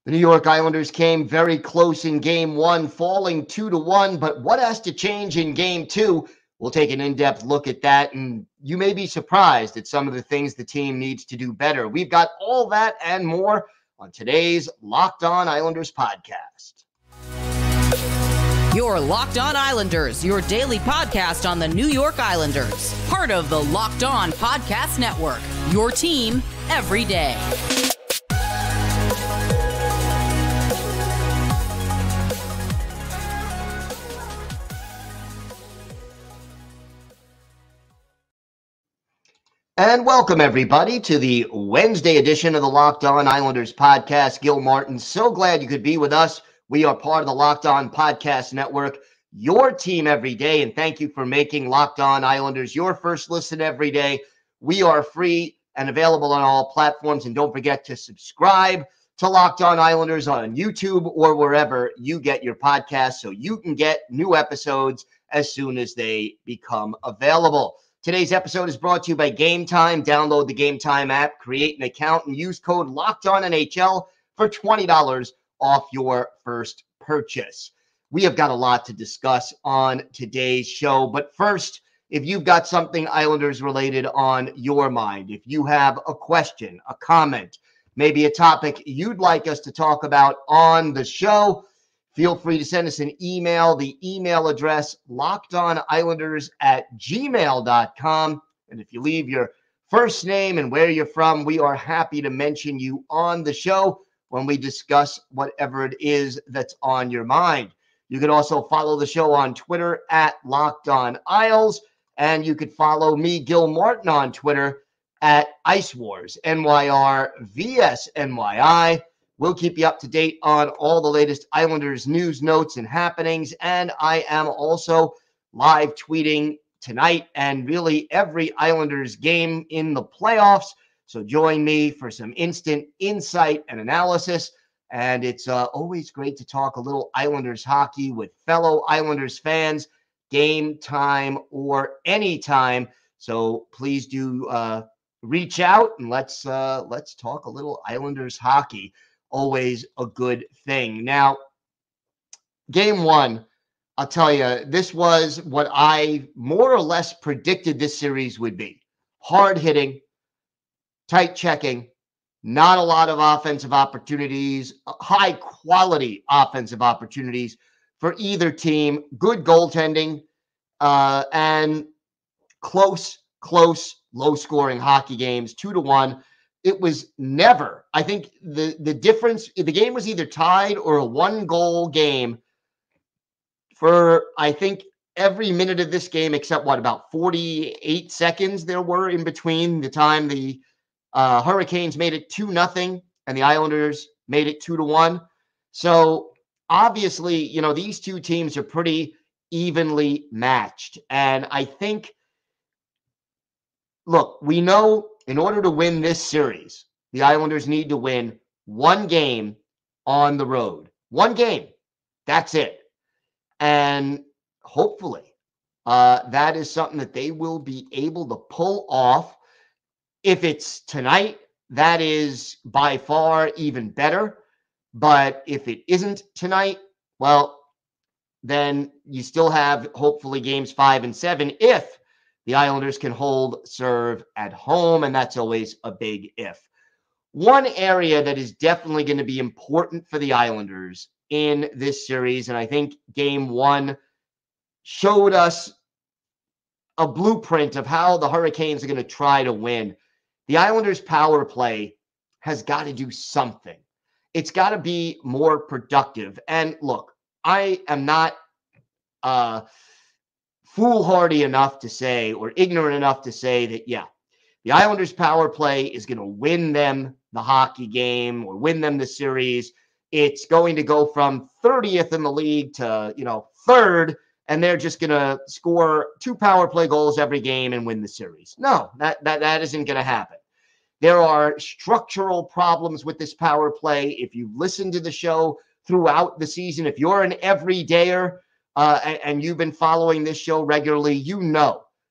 The New York Islanders came very close in Game 1, falling 2-1. But what has to change in Game 2? We'll take an in-depth look at that, and you may be surprised at some of the things the team needs to do better. We've got all that and more on today's Locked On Islanders podcast. Your Locked On Islanders, your daily podcast on the New York Islanders. Part of the Locked On Podcast Network, your team every day. And welcome, everybody, to the Wednesday edition of the Locked On Islanders podcast. Gil Martin, so glad you could be with us. We are part of the Locked On Podcast Network, your team every day. And thank you for making Locked On Islanders your first listen every day. We are free and available on all platforms. And don't forget to subscribe to Locked On Islanders on YouTube or wherever you get your podcasts so you can get new episodes as soon as they become available. Today's episode is brought to you by Gametime. Download the Gametime app, create an account, and use code LOCKEDONNHL for $20 off your first purchase. We have got a lot to discuss on today's show, but first, if you've got something Islanders related on your mind, if you have a question, a comment, maybe a topic you'd like us to talk about on the show, feel free to send us an email. The email address, lockedonislanders@gmail.com. And if you leave your first name and where you're from, we are happy to mention you on the show when we discuss whatever it is that's on your mind. You can also follow the show on Twitter at LockedOnIsles. And you could follow me, Gil Martin, on Twitter at Ice Wars, NYRVSNYI. We'll keep you up to date on all the latest Islanders news, notes, and happenings. And I am also live tweeting tonight and really every Islanders game in the playoffs. So join me for some instant insight and analysis. And it's always great to talk a little Islanders hockey with fellow Islanders fans, game time or anytime. So please do reach out and let's talk a little Islanders hockey. Always a good thing. Now, Game 1, I'll tell you, this was what I more or less predicted this series would be. Hard hitting, tight checking, not a lot of offensive opportunities, high quality offensive opportunities for either team, good goaltending, and close, low scoring hockey games, 2-1. It was never, I think the difference, the game was either tied or a one-goal game for, I think, every minute of this game except, about 48 seconds there were in between the time the Hurricanes made it 2-0 and the Islanders made it 2-1. So, obviously, these two teams are pretty evenly matched. And I think, look, we know in order to win this series, the Islanders need to win one game on the road. One game. That's it. And hopefully that is something that they will be able to pull off. If it's tonight, that is by far even better. But if it isn't tonight, well, then you still have hopefully games 5 and 7 if the Islanders can hold serve at home, and that's always a big if. One area that is definitely going to be important for the Islanders in this series, and I think Game 1 showed us a blueprint of how the Hurricanes are going to try to win. The Islanders' power play has got to do something. It's got to be more productive. And look, I am not foolhardy enough to say, or ignorant enough to say that, yeah, the Islanders' power play is going to win them the hockey game or win them the series. It's going to go from 30th in the league to, 3rd, and they're just going to score 2 power play goals every game and win the series. No, that isn't going to happen. There are structural problems with this power play. If you listen to the show throughout the season, if you're an everydayer, and you've been following this show regularly,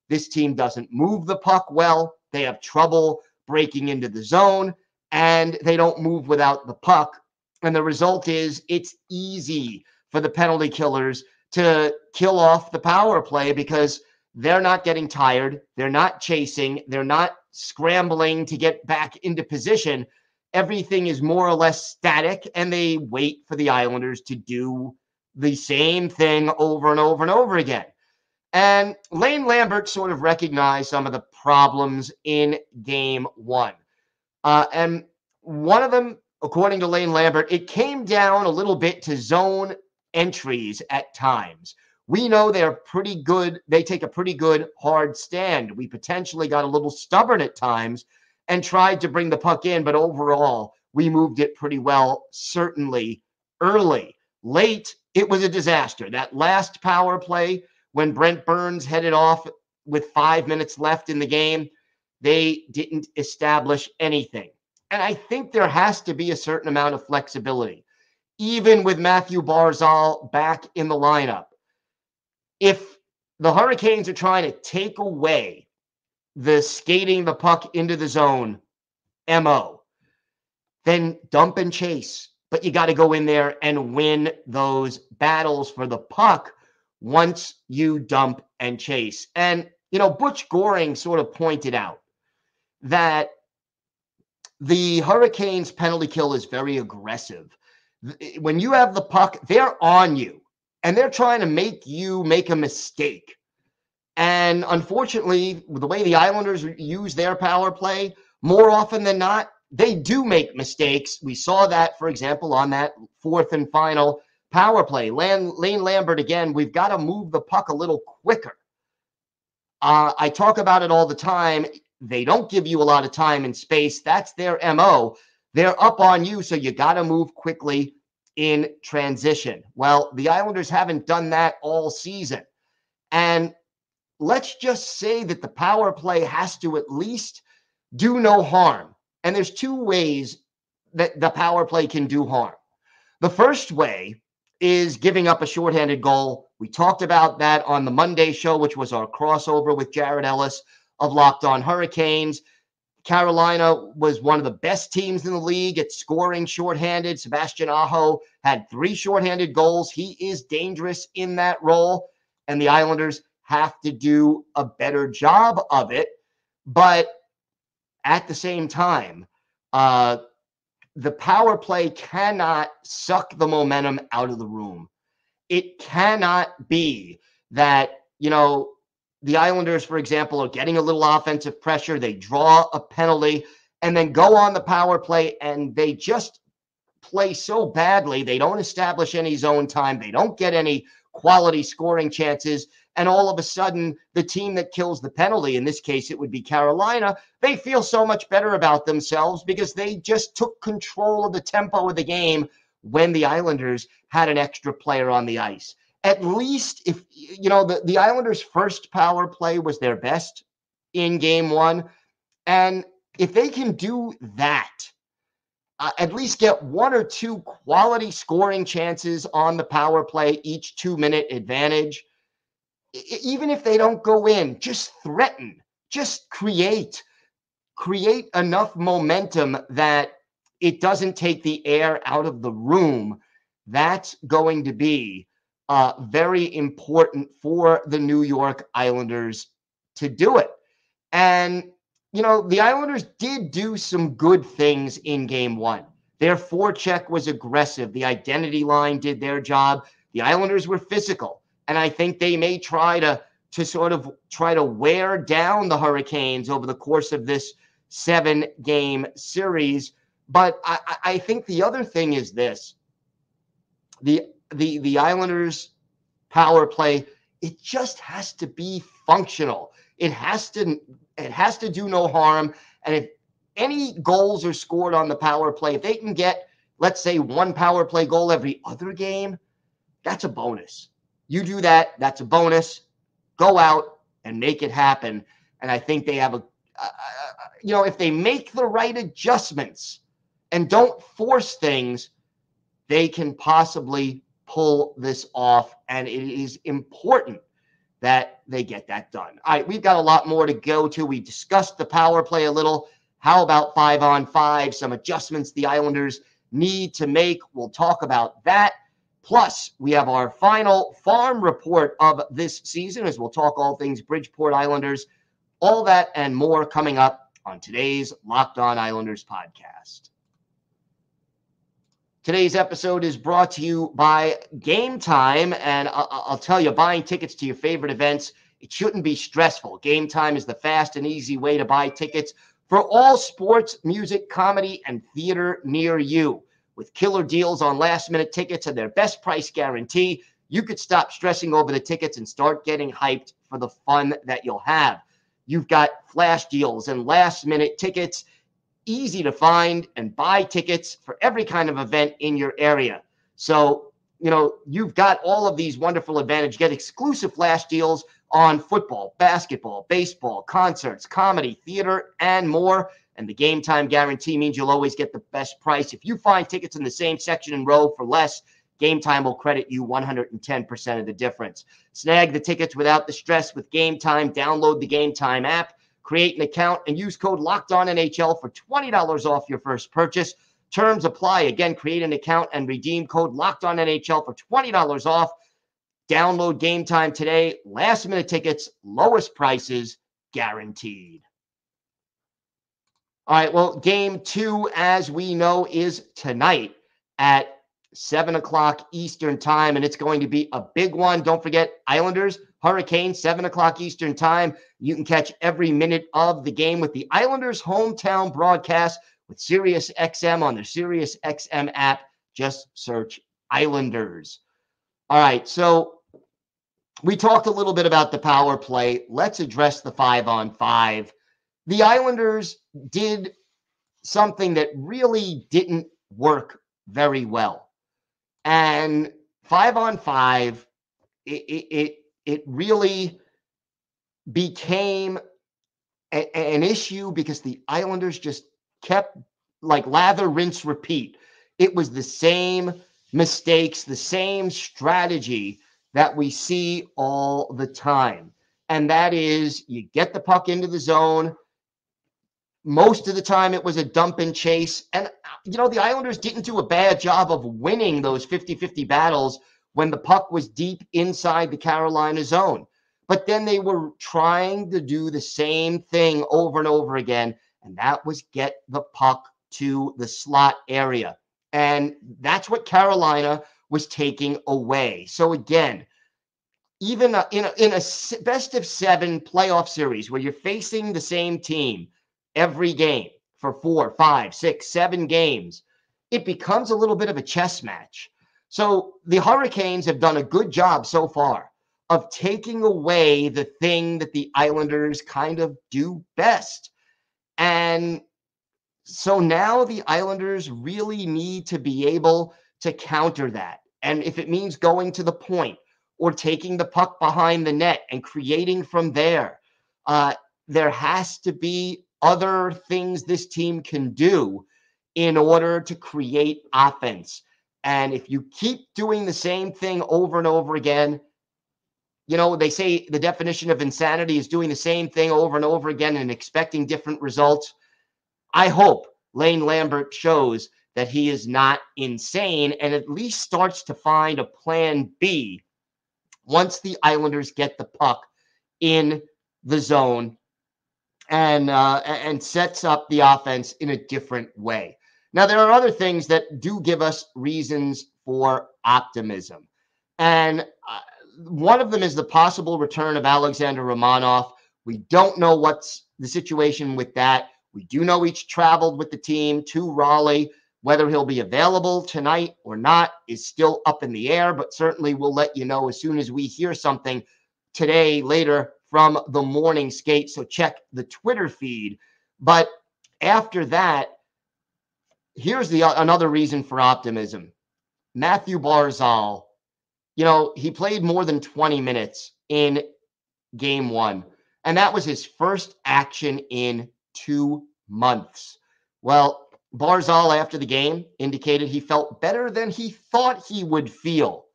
this team doesn't move the puck well. They have trouble breaking into the zone, and they don't move without the puck And the result is it's easy for the penalty killers to kill off the power play because they're not getting tired. They're not chasing. They're not scrambling to get back into position. Everything is more or less static, and they wait for the Islanders to do the same thing over and over and over again. And Lane Lambert sort of recognized some of the problems in game one. And one of them, according to Lane Lambert, it came down a little bit to zone entries at times. We know they're pretty good. They take a pretty good hard stand. We potentially got a little stubborn at times and tried to bring the puck in, but overall, we moved it pretty well, certainly early. Late, it was a disaster. That last power play, when Brent Burns headed off with 5 minutes left in the game, they didn't establish anything. And I think there has to be a certain amount of flexibility, even with Matthew Barzal back in the lineup. If the Hurricanes are trying to take away the skating the puck into the zone MO, then dump and chase. But you got to go in there and win those battles for the puck once you dump and chase. And, Butch Goring sort of pointed out that the Hurricanes' penalty kill is very aggressive. When you have the puck, they're on you, and they're trying to make you make a mistake. And unfortunately, the way the Islanders use their power play, more often than not, they do make mistakes. We saw that, for example, on that fourth and final power play. Lane Lambert, again, we've got to move the puck a little quicker. I talk about it all the time. They don't give you a lot of time and space. That's their MO. They're up on you, so you got to move quickly in transition. Well, the Islanders haven't done that all season. And let's just say that the power play has to at least do no harm. And there's two ways that the power play can do harm. The first way is giving up a shorthanded goal. We talked about that on the Monday show, which was our crossover with Jared Ellis of Locked On Hurricanes. Carolina was one of the best teams in the league at scoring shorthanded. Sebastian Aho had 3 shorthanded goals. He is dangerous in that role, and the Islanders have to do a better job of it. But at the same time, the power play cannot suck the momentum out of the room. It cannot be that, the Islanders, for example, are getting a little offensive pressure. They draw a penalty and then go on the power play, and they just play so badly. They don't establish any zone time. They don't get any quality scoring chances. And all of a sudden, the team that kills the penalty, in this case, it would be Carolina, they feel so much better about themselves because they just took control of the tempo of the game when the Islanders had an extra player on the ice. At least if, the Islanders' first power play was their best in game one. And if they can do that, at least get 1 or 2 quality scoring chances on the power play, each 2-minute advantage, even if they don't go in, just threaten, just create enough momentum that it doesn't take the air out of the room. That's going to be very important for the New York Islanders to do it. And, the Islanders did do some good things in game one. Their forecheck was aggressive. The identity line did their job. The Islanders were physical. And I think they may try to wear down the Hurricanes over the course of this 7-game series. But I think the other thing is this. The Islanders' power play, it just has to be functional. It has to do no harm. And if any goals are scored on the power play, if they can get, let's say, 1 power play goal every other game, that's a bonus. You do that, that's a bonus. Go out and make it happen. And I think they have if they make the right adjustments and don't force things, they can possibly pull this off. And it is important that they get that done. All right, we've got a lot more to go to. We discussed the power play a little. How about 5-on-5? Some adjustments the Islanders need to make. We'll talk about that. Plus, we have our final farm report of this season as we'll talk all things Bridgeport Islanders. All that and more coming up on today's Locked On Islanders podcast. Today's episode is brought to you by Gametime, and I'll tell you, buying tickets to your favorite events, it shouldn't be stressful. Gametime is the fast and easy way to buy tickets for all sports, music, comedy, and theater near you. With killer deals on last-minute tickets and their best price guarantee, you could stop stressing over the tickets and start getting hyped for the fun that you'll have. You've got flash deals and last-minute tickets, easy to find and buy tickets for every kind of event in your area. So, you've got all of these wonderful advantages. Get exclusive flash deals on football, basketball, baseball, concerts, comedy, theater, and more. And the Gametime guarantee means you'll always get the best price. If you find tickets in the same section and row for less, Gametime will credit you 110% of the difference. Snag the tickets without the stress with Gametime. Download the Gametime app, create an account, and use code LOCKEDONNHL for $20 off your first purchase. Terms apply. Again, create an account and redeem code LOCKEDONNHL for $20 off. Download Gametime today. Last-minute tickets, lowest prices, guaranteed. All right, well, Game 2, as we know, is tonight at 7 o'clock Eastern Time, and it's going to be a big one. Don't forget, Islanders, Hurricanes, 7 o'clock Eastern Time. You can catch every minute of the game with the Islanders' hometown broadcast with SiriusXM on their SiriusXM app. Just search Islanders. All right, so we talked a little bit about the power play. Let's address the 5-on-5. The Islanders did something that really didn't work very well. And 5-on-5, it really became an issue because the Islanders just kept like lather, rinse, repeat. It was the same mistakes, the same strategy that we see all the time. And that is you get the puck into the zone. Most of the time it was a dump and chase. And, the Islanders didn't do a bad job of winning those 50-50 battles when the puck was deep inside the Carolina zone. But then they were trying to do the same thing over and over again, and that was get the puck to the slot area. And that's what Carolina was taking away. So again, even in a best-of-7 playoff series where you're facing the same team every game for 4, 5, 6, 7 games, it becomes a little bit of a chess match. So the Hurricanes have done a good job so far of taking away the thing that the Islanders kind of do best. And so now the Islanders really need to be able to counter that. And if it means going to the point or taking the puck behind the net and creating from there, there has to be other things this team can do in order to create offense. And if you keep doing the same thing over and over again, they say the definition of insanity is doing the same thing over and over again and expecting different results. I hope Lane Lambert shows that he is not insane and at least starts to find a plan B once the Islanders get the puck in the zone and sets up the offense in a different way. Now, there are other things that do give us reasons for optimism. And one of them is the possible return of Alexander Romanov. We don't know what's the situation with that. We do know he's traveled with the team to Raleigh. Whether he'll be available tonight or not is still up in the air, but certainly we'll let you know as soon as we hear something today, later from the morning skate. So check the Twitter feed. But after that, here's another reason for optimism. Matthew Barzal, he played more than 20 minutes in game 1, and that was his first action in 2 months. Well, Barzal, after the game, indicated he felt better than he thought he would feel.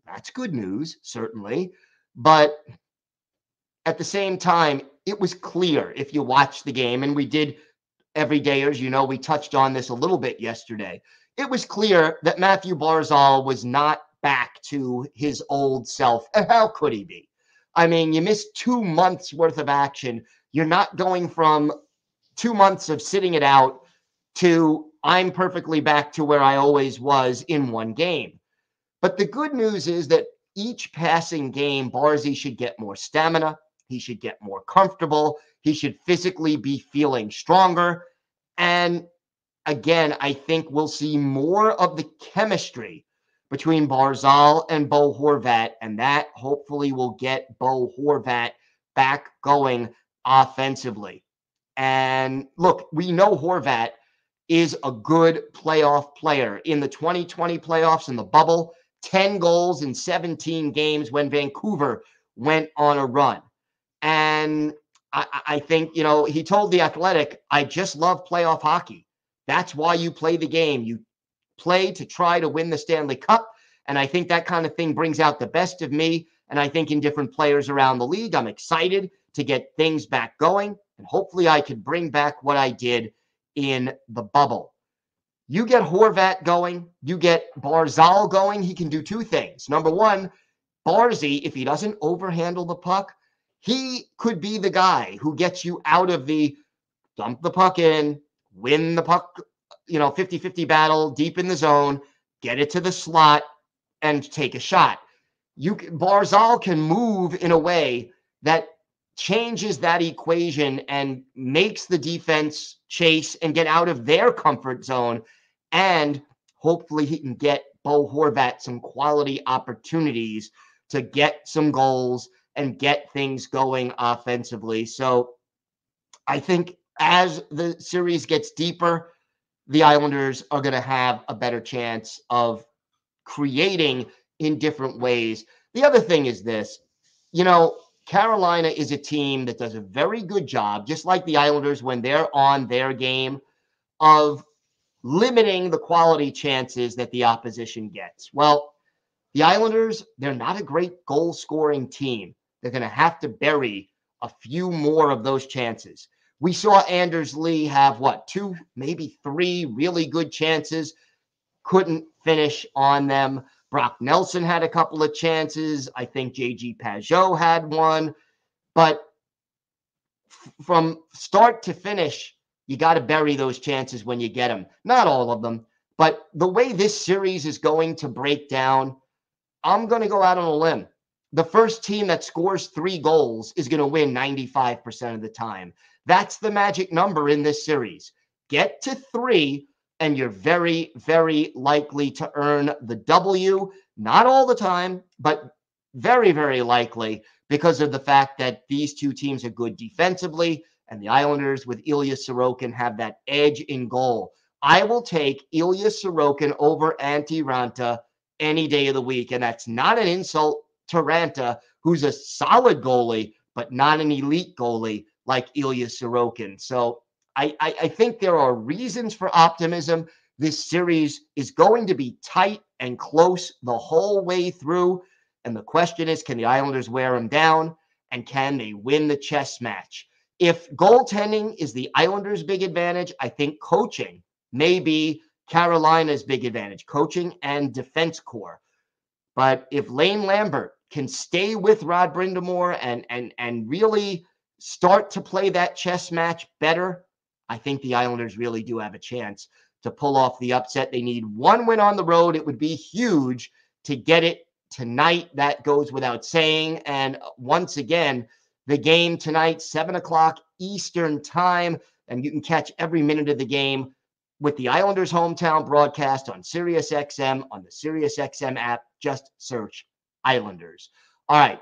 That's good news, certainly. But at the same time, it was clear if you watch the game, and we did everydayers, we touched on this a little bit yesterday. it was clear that Matthew Barzal was not back to his old self. And how could he be? I mean, you missed 2 months worth of action. You're not going from 2 months of sitting it out to I'm perfectly back to where I always was in one game. But the good news is that each passing game, Barzy should get more stamina. He should get more comfortable. He should physically be feeling stronger. And again, I think we'll see more of the chemistry between Barzal and Bo Horvat, and that hopefully will get Bo Horvat back going offensively. And look, we know Horvat is a good playoff player. In the 2020 playoffs in the bubble, 10 goals in 17 games when Vancouver went on a run. And I think, he told The Athletic, I just love playoff hockey. That's why you play the game. You play to try to win the Stanley Cup. And I think that kind of thing brings out the best of me. And I think in different players around the league, I'm excited to get things back going. And hopefully I could bring back what I did in the bubble. You get Horvat going, you get Barzal going, he can do two things. Number one, Barzy, if he doesn't overhandle the puck, he could be the guy who gets you out of the dump the puck in, win the puck, 50-50 battle deep in the zone, get it to the slot, and take a shot. Barzal can move in a way that changes that equation and makes the defense chase and get out of their comfort zone. And hopefully he can get Bo Horvat some quality opportunities to get some goals and get things going offensively. So I think as the series gets deeper, the Islanders are going to have a better chance of creating in different ways. The other thing is this, Carolina is a team that does a very good job, just like the Islanders when they're on their game, of limiting the quality chances that the opposition gets. Well, the Islanders, they're not a great goal-scoring team. They're going to have to bury a few more of those chances. We saw Anders Lee have, 2, maybe 3 really good chances, couldn't finish on them. Brock Nelson had a couple of chances. I think J.G. Pajot had one. But from start to finish, you got to bury those chances when you get them. Not all of them. But the way this series is going to break down, I'm going to go out on a limb. The first team that scores 3 goals is going to win 95% of the time. That's the magic number in this series. Get to 3, and you're very, very likely to earn the W. Not all the time, but very, very likely because of the fact that these two teams are good defensively, and the Islanders with Ilya Sorokin have that edge in goal. I will take Ilya Sorokin over Antti Raanta any day of the week, and that's not an insult to Raanta, who's a solid goalie, but not an elite goalie like Ilya Sorokin. So I think there are reasons for optimism. This series is going to be tight and close the whole way through. And the question is, can the Islanders wear them down? And can they win the chess match? If goaltending is the Islanders' big advantage, I think coaching may be Carolina's big advantage, coaching and defense core. But if Lane Lambert can stay with Rod Brind'Amour and really start to play that chess match better, I think the Islanders really do have a chance to pull off the upset. They need 1 win on the road. It would be huge to get it tonight. That goes without saying. And once again, the game tonight, 7 o'clock Eastern time, and you can catch every minute of the game with the Islanders' hometown broadcast on SiriusXM, on the SiriusXM app. Just search Islanders. All right.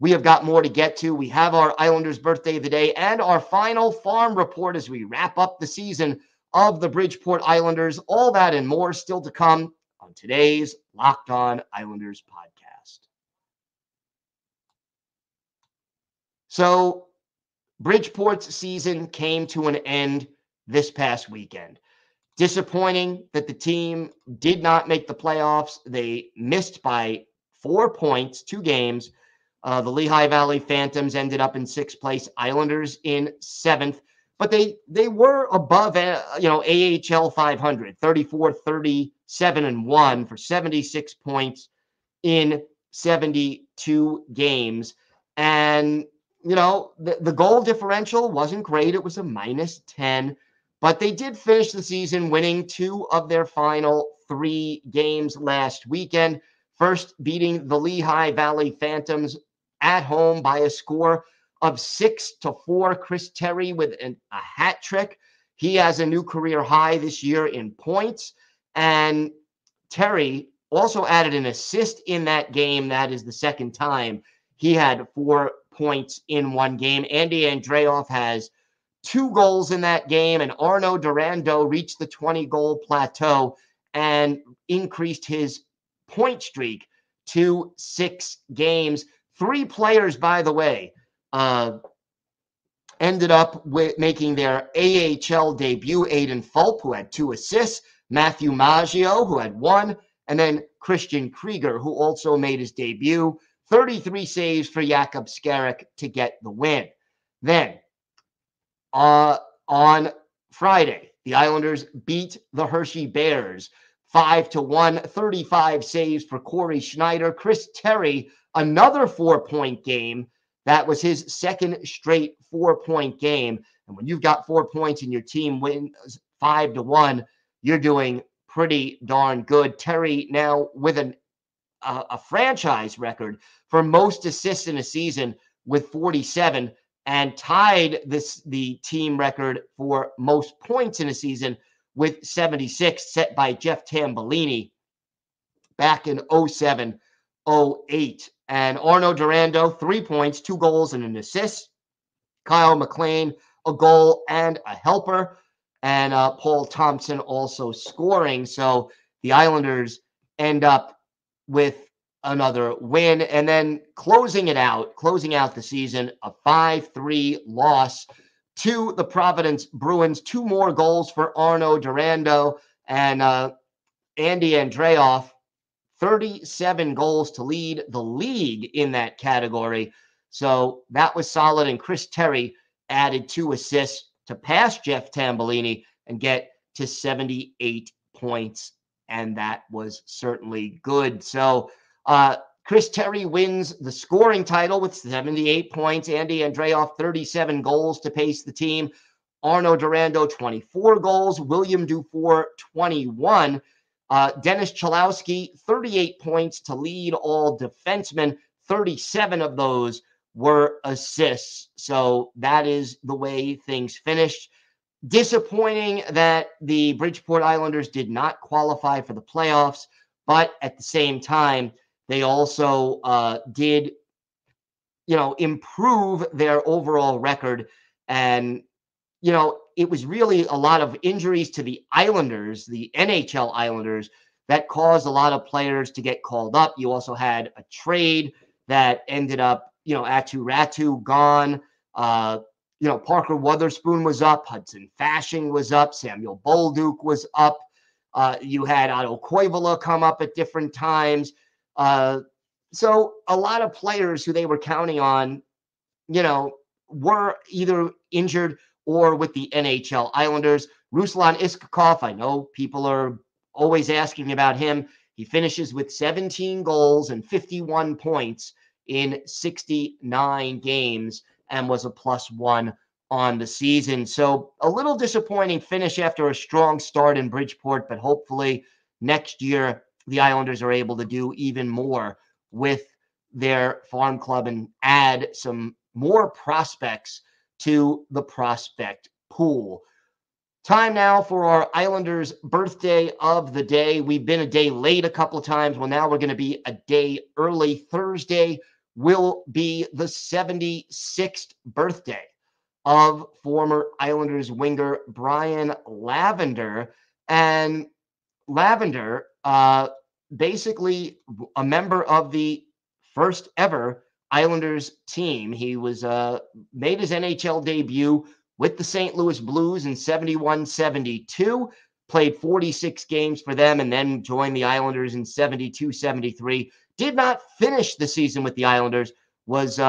We have got more to get to. We have our Islanders birthday of the day and our final farm report as we wrap up the season of the Bridgeport Islanders. All that and more still to come on today's Locked On Islanders podcast. So Bridgeport's season came to an end this past weekend. Disappointing that the team did not make the playoffs. They missed by 4 points, 2 games. The Lehigh Valley Phantoms ended up in 6th place, Islanders in 7th, but they were above, AHL 500, 34, 30, 7-1 for 76 points in 72 games. And, the goal differential wasn't great. It was a -10, but they did finish the season winning 2 of their final 3 games last weekend. First, beating the Lehigh Valley Phantoms at home by a score of 6-4. Chris Terry with a hat trick. He has a new career high this year in points. And Terry also added an assist in that game. That is the second time he had 4 points in one game. Andy Andreoff has 2 goals in that game, and Arno Durando reached the 20-goal plateau and increased his point streak to 6 games. 3 players, by the way, ended up with making their AHL debut. Aiden Fulp, who had 2 assists, Matthew Maggio, who had 1, and then Christian Krieger, who also made his debut. 33 saves for Jakub Skarek to get the win. Then, on Friday, the Islanders beat the Hershey Bears 5-1, 35 saves for Corey Schneider. Chris Terry, another 4-point game. That was his second straight 4-point game. And when you've got 4 points and your team wins 5-1, you're doing pretty darn good. Terry now with a franchise record for most assists in a season with 47, and tied the team record for most points in a season with 76, set by Jeff Tambellini back in 07-08. And Arno Durando, 3 points, 2 goals, and an assist. Kyle McLean, a goal and a helper. And Paul Thompson also scoring. So the Islanders end up with another win. And then closing out the season, a 5-3 loss to the Providence Bruins. 2 more goals for Arno Durando and Andy Andreoff. 37 goals to lead the league in that category. So that was solid. And Chris Terry added 2 assists to pass Jeff Tambellini and get to 78 points. And that was certainly good. So Chris Terry wins the scoring title with 78 points. Andy Andreoff, 37 goals to pace the team. Arno Durando, 24 goals. William Dufour, 21. Dennis Chalowski, 38 points to lead all defensemen. 37 of those were assists. So that is the way things finished. Disappointing that the Bridgeport Islanders did not qualify for the playoffs, but at the same time, they also did, improve their overall record. And, it was really a lot of injuries to the Islanders, the NHL Islanders, that caused a lot of players to get called up. You also had a trade that ended up, Atu Ratu gone. Parker Wotherspoon was up. Hudson Fasching was up. Samuel Bolduc was up. You had Otto Koivula come up at different times. So a lot of players who they were counting on, were either injured or with the NHL Islanders. Ruslan Iskakov, I know people are always asking about him. He finishes with 17 goals and 51 points in 69 games and was a +1 on the season. So a little disappointing finish after a strong start in Bridgeport, but hopefully next year the Islanders are able to do even more with their farm club and add some more prospects to the prospect pool. Time now for our Islanders birthday of the day. We've been a day late a couple of times. Well, now we're going to be a day early. Thursday will be the 76th birthday of former Islanders winger Brian Lavender. And Lavender, basically a member of the first ever Islanders team. He was made his NHL debut with the St. Louis Blues in 71-72, played 46 games for them, and then joined the Islanders in 72-73. Did not finish the season with the Islanders, was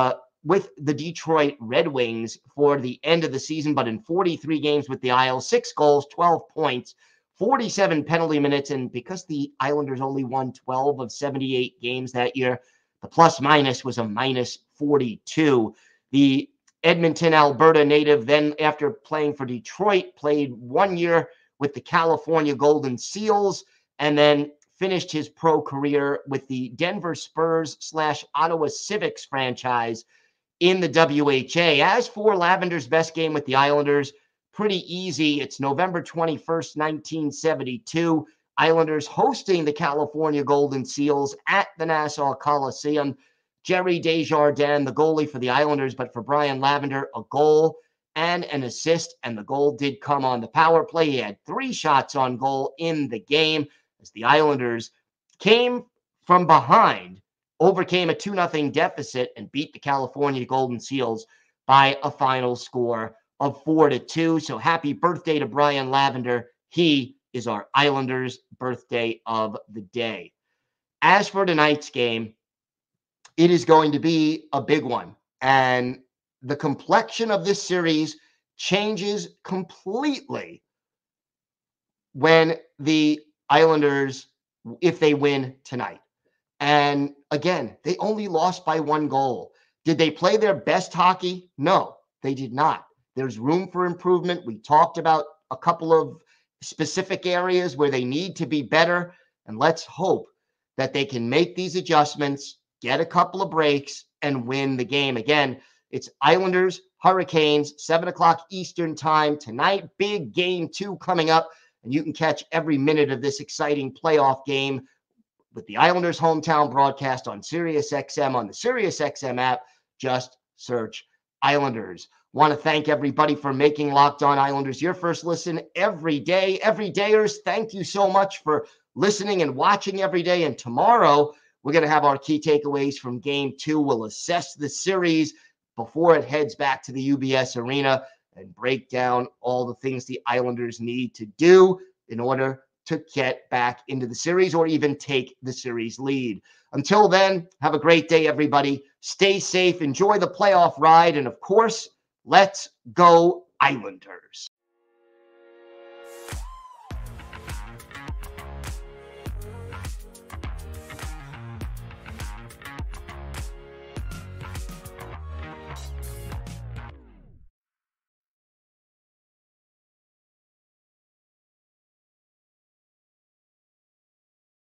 with the Detroit Red Wings for the end of the season, but in 43 games with the Isles, 6 goals, 12 points 47 penalty minutes. And because the Islanders only won 12 of 78 games that year, the plus minus was a minus 42. The Edmonton, Alberta native, then after playing for Detroit, played 1 year with the California Golden Seals, and then finished his pro career with the Denver Spurs / Ottawa Civics franchise in the WHA. As for Lavender's best game with the Islanders, pretty easy. It's November 21st, 1972. Islanders hosting the California Golden Seals at the Nassau Coliseum. Jerry Desjardins, the goalie for the Islanders, but for Brian Lavender, a goal and an assist, and the goal did come on the power play. He had 3 shots on goal in the game as the Islanders came from behind, overcame a 2-0 deficit, and beat the California Golden Seals by a final score of 4-2. So happy birthday to Brian Lavender. He is our Islanders' birthday of the day. As for tonight's game, it is going to be a big one. And the complexion of this series changes completely when the Islanders, if they win tonight. And again, they only lost by 1 goal. Did they play their best hockey? No, they did not. There's room for improvement. We talked about a couple of specific areas where they need to be better. And let's hope that they can make these adjustments, get a couple of breaks, and win the game. Again, it's Islanders, Hurricanes, 7 o'clock Eastern time tonight. Big game 2 coming up, and you can catch every minute of this exciting playoff game with the Islanders hometown broadcast on SiriusXM, on the SiriusXM app. Just search Islanders. Want to thank everybody for making Locked On Islanders your first listen every day. Everydayers, thank you so much for listening and watching every day. And tomorrow, we're going to have our key takeaways from Game 2. We'll assess the series before it heads back to the UBS Arena and break down all the things the Islanders need to do in order to get back into the series or even take the series lead. Until then, have a great day, everybody. Stay safe, enjoy the playoff ride, and of course, let's go Islanders.